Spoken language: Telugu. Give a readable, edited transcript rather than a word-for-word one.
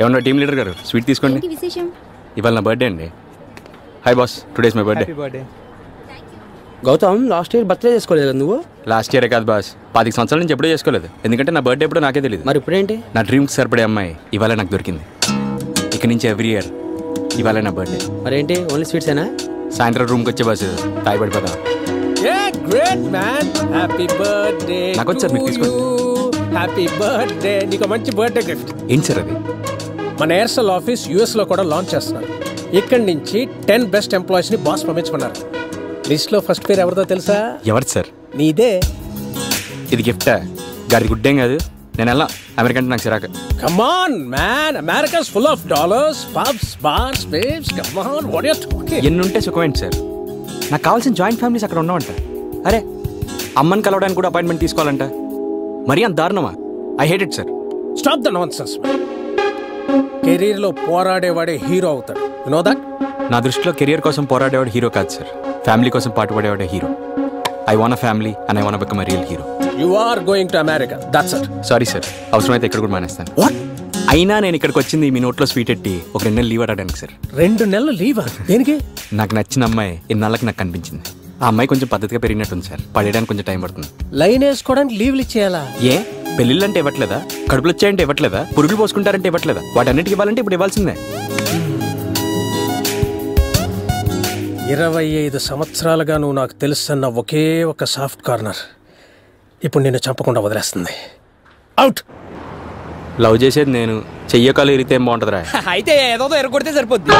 ఏమన్నా టీమ్ లీడర్ గారు స్వీట్ తీసుకోండి. ఇవాళ నా బర్త్డే అండి. Hi boss, today's my birthday. Gautam, last year birthday చేసుకోలేదు కదా నువ్వు? లాస్ట్ ఇయరే కాదు బాస్, 10 సంవత్సరాల నుంచి ఎప్పుడూ చేసుకోలేదు. ఎందుకంటే నా బర్త్డే ఎప్పుడో నాకే తెలియదు. మరి ఇప్పుడేంటి? నా డ్రీమ్కి సరిపడే అమ్మాయి ఇవాళ నాకు దొరికింది. ఇక నుంచి ఎవ్రీ ఇయర్ ఇవాళ నా బర్త్డే. మరేంటి, ఓన్లీ స్వీట్సేనా? సాయంత్రం రూమ్కి వచ్చే బాస్, తాయి పడిపోతా. నాకు వచ్చి సార్, మీకు తీసుకోండి. Happy birthday. నీకు మంచి బర్త్డే గిఫ్ట్. ఏంటి సార్ అది? మన ఎయిర్సెల్ ఆఫీస్ యూఎస్ లో కూడా లాంచ్ చేస్తున్నారు. ఇక్కడి నుంచి 10 బెస్ట్ ఎంప్లాయీస్ ని బాస్ పంపించమన్నారు. లిస్ట్ లో ఫస్ట్ పేరు ఎవరిదో తెలుసా? ఎవరు సార్? నీదే. ఇది గిఫ్టా? గాడి గుడ్డేం కాదు. నేను ఎలా అమెరికా అంటే నాకు చిరాక. Come on man, America's full of dollars, pubs, bars, babes. Come on, what are you talking? ఎన్నుంటే సుఖమేంటి సార్? నాకు కావాల్సిన జాయింట్ ఫ్యామిలీస్ అక్కడ ఉండవంట. అరే, అమ్మని కలవడానికి కూడా అపాయింట్మెంట్ తీసుకోవాలంట. మరీ అంత దారుణమా? I hate it sir. Stop the nonsense man. Career లో పోరాడేవాడే హీరో అవుతాడు. You know that? నా దృష్టిలో కెరియర్ కోసం పోరాడేవాడు హీరో కాదు సార్, ఫ్యామిలీ కోసం పాటుపడేవాడే hero. I want family and I want become a real hero. You are going to America. That's it. Sorry sir, అవసరమైతే ఇక్కడ కూడా మానేస్తాను. What? అయినా నేను ఇక్కడికి వచ్చింది మీ నోట్లో స్వీట్ ఎట్టి ఒక 2 నెలలు లీవ్ అడగడానికి సార్. 2 నెలలు లీవా? దేనికి? నాకు నచ్చిన అమ్మాయి ఇన్నాళ్ళకి నాకు కనిపించింది. ఆ అమ్మాయి కొంచెం పద్ధతిగా పెరిగినట్టుంది సార్, పడేయడానికి కొంచెం టైం పడుతుంది. లైన్ వేసుకోవడానికి లీవ్లు ఇచ్చేయాలా? ఏ పెళ్ళిళ్ళు అంటే ఇవ్వట్లేదా? కడుపులు వచ్చాయంటే ఇవ్వట్లేదా? పురుగులు పోసుకుంటారంటే ఇవ్వట్లేదా? వాటన్నిటికి ఇవ్వాలంటే ఇప్పుడు ఇవ్వాల్సిందే. 25 సంవత్సరాలుగా నువ్వు నాకు తెలుసన్న ఒకే ఒక సాఫ్ట్ కార్నర్ ఇప్పుడు నిన్ను చంపకుండా వదిలేస్తుంది. అవుట్. లవ్ చేసేది నేను, చెయ్యకాలు ఇరితే ఏం బాగుంటుందిరా? అయితే ఏదో ఎరగొడితే సరిపోద్ది.